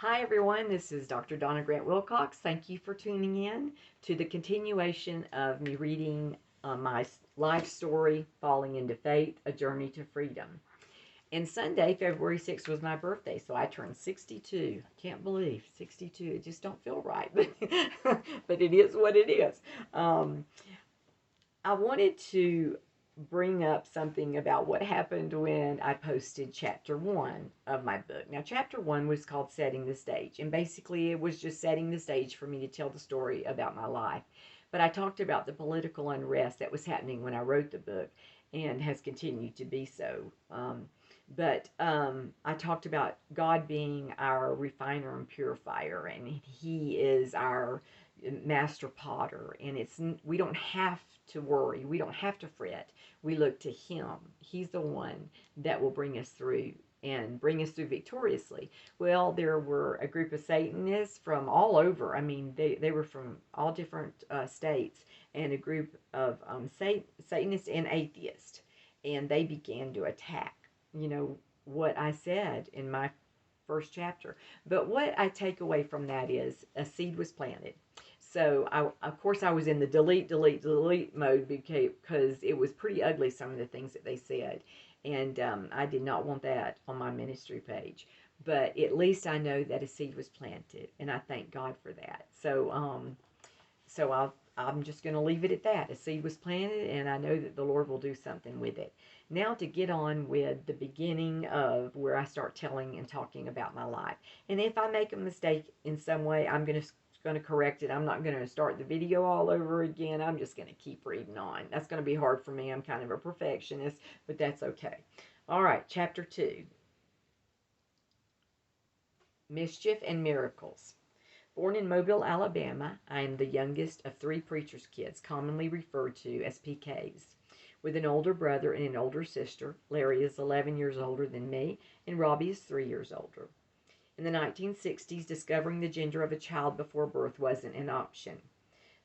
Hi everyone, this is Dr. Donna Grant Wilcox. Thank you for tuning in to the continuation of me reading my life story, Falling into Faith, A Journey to Freedom. And Sunday, February 6th, was my birthday, so I turned 62. Can't believe 62. It just don't feel right, but it is what it is. I wanted to bring up something about what happened when I posted chapter one of my book. Now, chapter one was called Setting the Stage, and basically it was just setting the stage for me to tell the story about my life. But I talked about the political unrest that was happening when I wrote the book and has continued to be so. I talked about God being our refiner and purifier, and He is our master potter, and we don't have to worry, we don't have to fret. We look to Him. He's the one that will bring us through and bring us through victoriously. Well, there were a group of Satanists from all over. I mean, they were from all different states, and a group of Satanists and atheists, and they began to attack, what I said in my first chapter. But what I take away from that is a seed was planted. So, of course, I was in the delete mode because it was pretty ugly, some of the things that they said. And I did not want that on my ministry page. But at least I know that a seed was planted, and I thank God for that. I'm just going to leave it at that. A seed was planted, and I know that the Lord will do something with it. Now to get on with the beginning of where I start telling and talking about my life. And if I make a mistake in some way, I'm going to correct it. I'm not going to start the video all over again. I'm just going to keep reading on. That's going to be hard for me. I'm kind of a perfectionist, but that's okay. All right, chapter 2. Mischief and Miracles. Born in Mobile, Alabama, I am the youngest of three preacher's kids, commonly referred to as PKs, with an older brother and an older sister. Larry is 11 years older than me, and Robbie is 3 years older. In the 1960s, discovering the gender of a child before birth wasn't an option.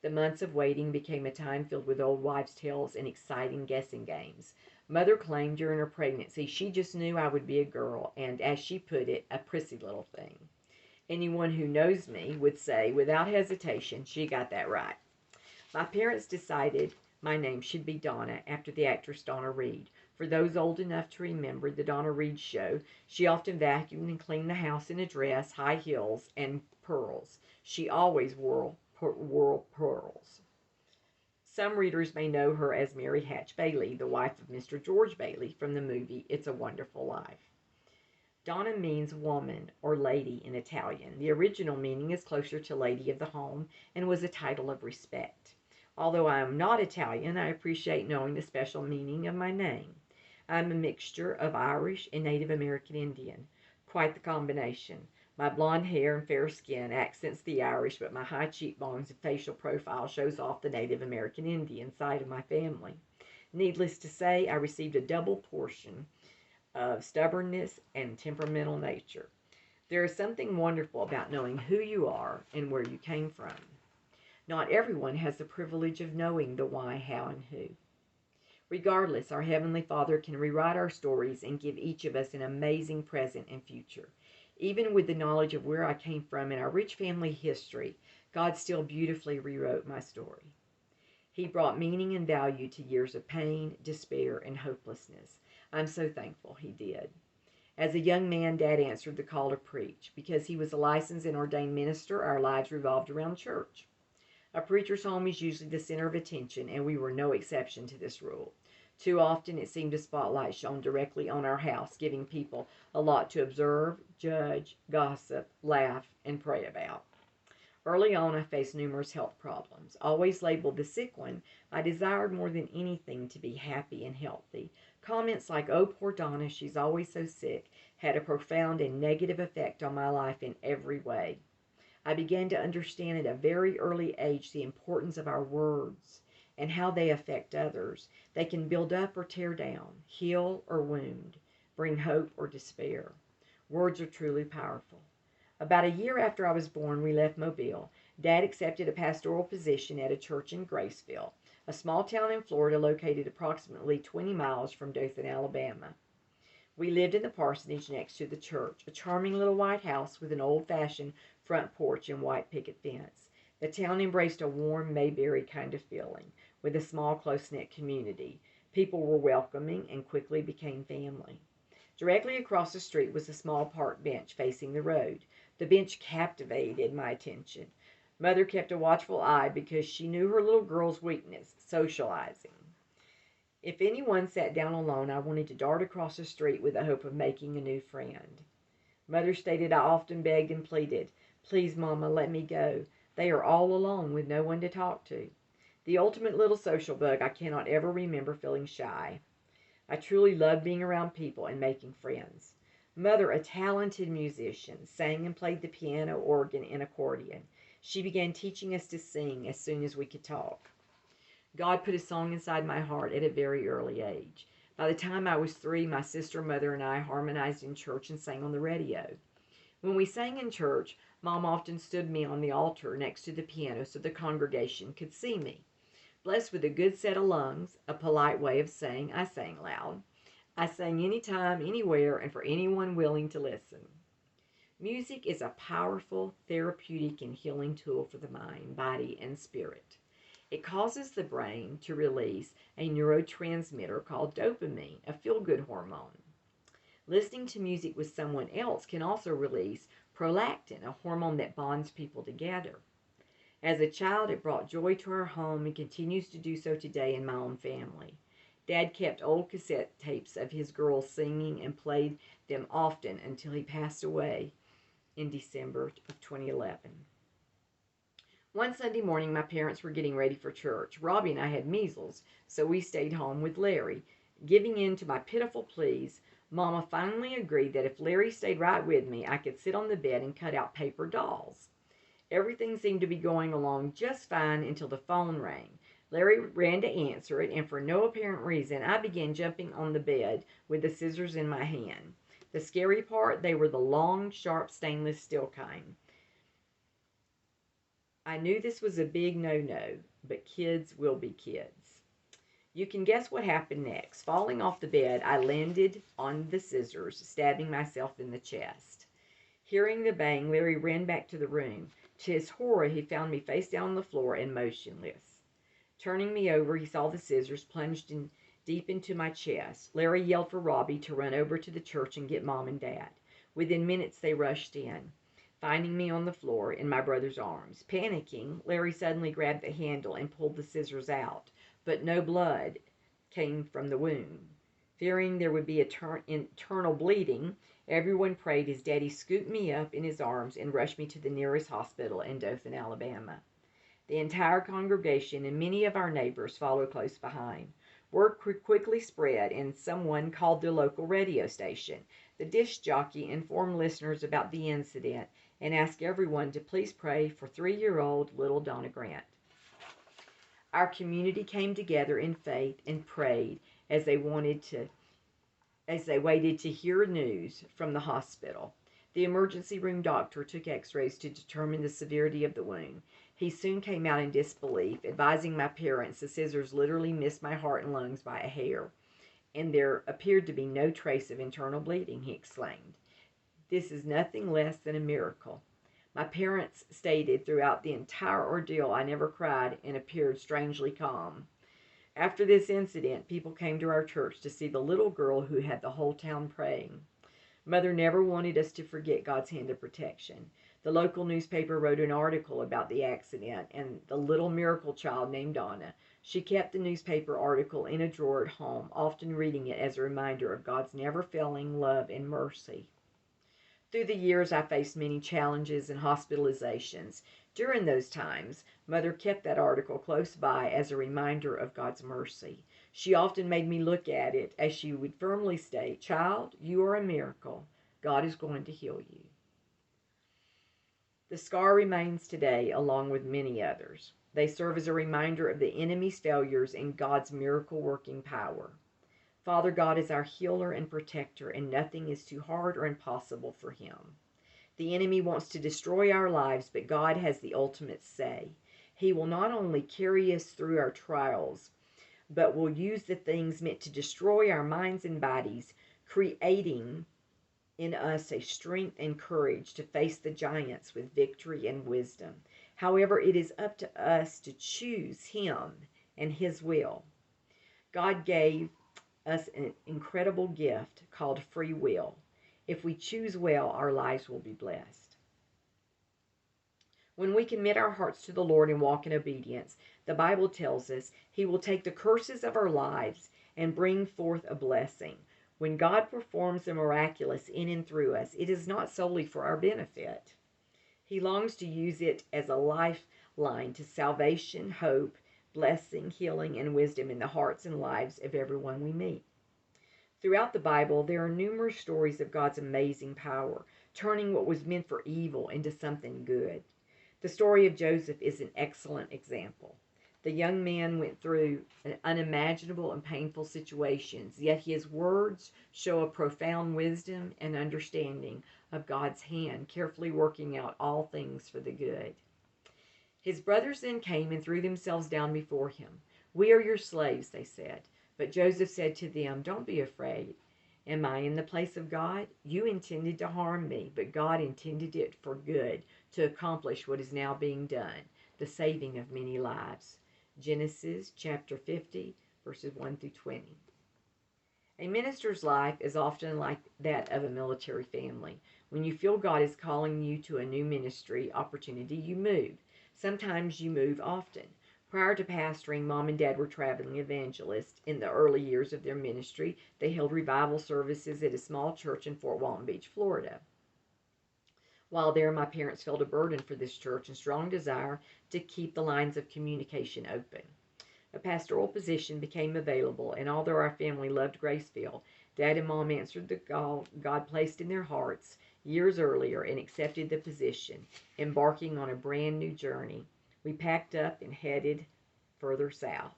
The months of waiting became a time filled with old wives' tales and exciting guessing games. Mother claimed during her pregnancy she just knew I would be a girl, and, as she put it, a prissy little thing. Anyone who knows me would say, without hesitation, she got that right. My parents decided my name should be Donna, after the actress Donna Reed. For those old enough to remember the Donna Reed show, she often vacuumed and cleaned the house in a dress, high heels, and pearls. She always wore pearls. Some readers may know her as Mary Hatch Bailey, the wife of Mr. George Bailey from the movie It's a Wonderful Life. Donna means woman or lady in Italian. The original meaning is closer to lady of the home and was a title of respect. Although I am not Italian, I appreciate knowing the special meaning of my name. I am a mixture of Irish and Native American Indian. Quite the combination. My blonde hair and fair skin accents the Irish, but my high cheekbones and facial profile shows off the Native American Indian side of my family. Needless to say, I received a double portion of stubbornness and temperamental nature. There is something wonderful about knowing who you are and where you came from. Not everyone has the privilege of knowing the why, how, and who. Regardless, our Heavenly Father can rewrite our stories and give each of us an amazing present and future. Even with the knowledge of where I came from and our rich family history, God still beautifully rewrote my story. He brought meaning and value to years of pain, despair, and hopelessness. I'm so thankful He did. As a young man, Dad answered the call to preach. Because he was a licensed and ordained minister, our lives revolved around church. A preacher's home is usually the center of attention, and we were no exception to this rule. Too often it seemed a spotlight shone directly on our house, giving people a lot to observe, judge, gossip, laugh, and pray about. Early on, I faced numerous health problems. Always labeled the sick one, I desired more than anything to be happy and healthy. Comments like, "Oh, poor Donna, she's always so sick," had a profound and negative effect on my life in every way. I began to understand at a very early age the importance of our words and how they affect others. They can build up or tear down, heal or wound, bring hope or despair. Words are truly powerful. About a year after I was born, we left Mobile. Dad accepted a pastoral position at a church in Graceville, a small town in Florida located approximately 20 miles from Dothan, Alabama. We lived in the parsonage next to the church, a charming little white house with an old-fashioned front porch and white picket fence. The town embraced a warm Mayberry kind of feeling, with a small, close-knit community. People were welcoming and quickly became family. Directly across the street was a small park bench facing the road. The bench captivated my attention. Mother kept a watchful eye because she knew her little girl's weakness, socializing. If anyone sat down alone, I wanted to dart across the street with the hope of making a new friend. Mother stated I often begged and pleaded, "Please, Mama, let me go. They are all alone with no one to talk to." The ultimate little social bug, I cannot ever remember feeling shy. I truly loved being around people and making friends. Mother, a talented musician, sang and played the piano, organ, and accordion. She began teaching us to sing as soon as we could talk. God put a song inside my heart at a very early age. By the time I was 3, my sister, mother, and I harmonized in church and sang on the radio. When we sang in church, Mom often stood me on the altar next to the piano so the congregation could see me. Blessed with a good set of lungs, a polite way of saying I sang loud. I sang anytime, anywhere, and for anyone willing to listen. Music is a powerful, therapeutic, and healing tool for the mind, body, and spirit. It causes the brain to release a neurotransmitter called dopamine, a feel-good hormone. Listening to music with someone else can also release prolactin, a hormone that bonds people together. As a child, it brought joy to our home and continues to do so today in my own family. Dad kept old cassette tapes of his girls singing and played them often until he passed away in December of 2011. One Sunday morning, my parents were getting ready for church. Robbie and I had measles, so we stayed home with Larry. Giving in to my pitiful pleas, Mama finally agreed that if Larry stayed right with me, I could sit on the bed and cut out paper dolls. Everything seemed to be going along just fine until the phone rang. Larry ran to answer it, and for no apparent reason, I began jumping on the bed with the scissors in my hand. The scary part, they were the long, sharp, stainless steel kind. I knew this was a big no-no, but kids will be kids. You can guess what happened next. Falling off the bed, I landed on the scissors, stabbing myself in the chest. Hearing the bang, Larry ran back to the room. To his horror, he found me face down on the floor and motionless. Turning me over, he saw the scissors plunged deep into my chest. Larry yelled for Robbie to run over to the church and get Mom and Dad. Within minutes, they rushed in, finding me on the floor in my brother's arms. Panicking, Larry suddenly grabbed the handle and pulled the scissors out, but no blood came from the wound. Fearing there would be internal bleeding, everyone prayed as Daddy scooped me up in his arms and rushed me to the nearest hospital in Dothan, Alabama. The entire congregation and many of our neighbors followed close behind. Word quickly spread, and someone called the local radio station. The disc jockey informed listeners about the incident and asked everyone to please pray for 3-year-old little Donna Grant. Our community came together in faith and prayed as they waited to hear news from the hospital. The emergency room doctor took x-rays to determine the severity of the wound. He soon came out in disbelief, advising my parents the scissors literally missed my heart and lungs by a hair, and there appeared to be no trace of internal bleeding, he exclaimed. This is nothing less than a miracle. My parents stated throughout the entire ordeal I never cried and appeared strangely calm. After this incident, people came to our church to see the little girl who had the whole town praying. Mother never wanted us to forget God's hand of protection. The local newspaper wrote an article about the accident and the little miracle child named Donna. She kept the newspaper article in a drawer at home, often reading it as a reminder of God's never-failing love and mercy. Through the years, I faced many challenges and hospitalizations. During those times, Mother kept that article close by as a reminder of God's mercy. She often made me look at it as she would firmly state, "Child, you are a miracle. God is going to heal you." The scar remains today, along with many others. They serve as a reminder of the enemy's failures and God's miracle-working power. Father God is our healer and protector, and nothing is too hard or impossible for him. The enemy wants to destroy our lives, but God has the ultimate say. He will not only carry us through our trials, but will use the things meant to destroy our minds and bodies creating in us a strength and courage to face the giants with victory and wisdom. However, it is up to us to choose Him and His will. God gave us an incredible gift called free will. If we choose well, our lives will be blessed. When we commit our hearts to the Lord and walk in obedience, the Bible tells us He will take the curses of our lives and bring forth a blessing. When God performs the miraculous in and through us, it is not solely for our benefit. He longs to use it as a lifeline to salvation, hope, blessing, healing, and wisdom in the hearts and lives of everyone we meet. Throughout the Bible, there are numerous stories of God's amazing power, turning what was meant for evil into something good. The story of Joseph is an excellent example. The young man went through unimaginable and painful situations, yet his words show a profound wisdom and understanding of God's hand, carefully working out all things for the good. His brothers then came and threw themselves down before him. "We are your slaves," they said. But Joseph said to them, "Don't be afraid. Am I in the place of God? You intended to harm me, but God intended it for good, to accomplish what is now being done, the saving of many lives." Genesis chapter 50, verses 1 through 20. A minister's life is often like that of a military family. When you feel God is calling you to a new ministry opportunity, you move. Sometimes you move often. Prior to pastoring, Mom and Dad were traveling evangelists. In the early years of their ministry, they held revival services at a small church in Fort Walton Beach, Florida. While there, my parents felt a burden for this church and strong desire to keep the lines of communication open. A pastoral position became available, and although our family loved Graceville, Dad and Mom answered the call God placed in their hearts years earlier and accepted the position, embarking on a brand new journey. We packed up and headed further south.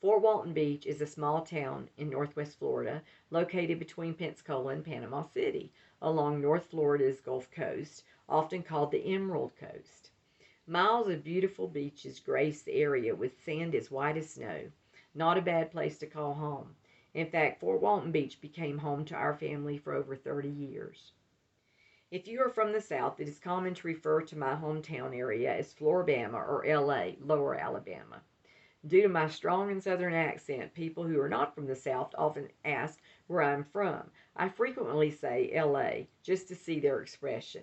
Fort Walton Beach is a small town in northwest Florida, located between Pensacola and Panama City, along North Florida's Gulf Coast, often called the Emerald Coast. Miles of beautiful beaches grace the area with sand as white as snow. Not a bad place to call home. In fact, Fort Walton Beach became home to our family for over 30 years. If you are from the South, it is common to refer to my hometown area as Floribama or LA, Lower Alabama. Due to my strong and Southern accent, people who are not from the South often ask where I'm from. I frequently say LA just to see their expression.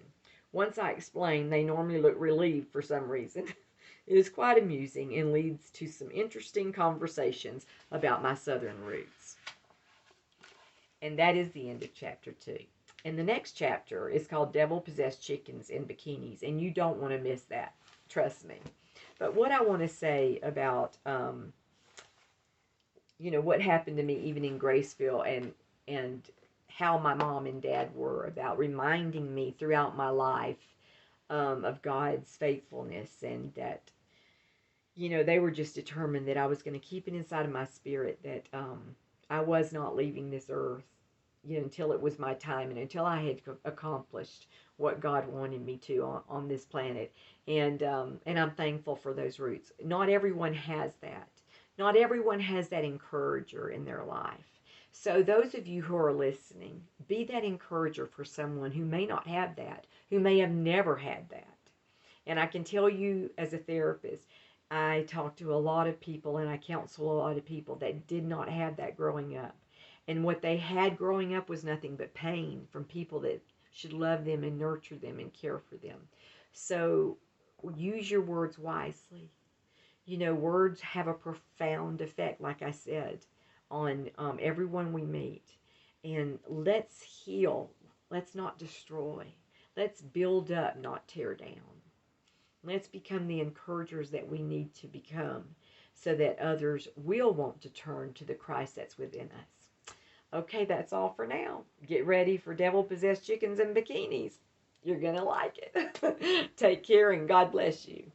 Once I explain, they normally look relieved for some reason. It is quite amusing and leads to some interesting conversations about my Southern roots. And that is the end of chapter 2. And the next chapter is called Devil-Possessed Chickens in Bikinis, and you don't want to miss that. Trust me. But what I want to say about, what happened to me even in Graceville and how my mom and dad were about reminding me throughout my life of God's faithfulness, and that, they were just determined that I was going to keep it inside of my spirit that I was not leaving this earth, until it was my time and until I had accomplished what God wanted me to on this planet. And I'm thankful for those roots. Not everyone has that. Not everyone has that encourager in their life. So those of you who are listening, be that encourager for someone who may not have that, who may have never had that. And I can tell you as a therapist, I talk to a lot of people and I counsel a lot of people that did not have that growing up. And what they had growing up was nothing but pain from people that should love them and nurture them and care for them. So use your words wisely. Words have a profound effect, like I said, on everyone we meet. And let's heal. Let's not destroy. Let's build up, not tear down. Let's become the encouragers that we need to become so that others will want to turn to the Christ that's within us. Okay, that's all for now. Get ready for Devil-Possessed Chickens in Bikinis. You're going to like it. Take care and God bless you.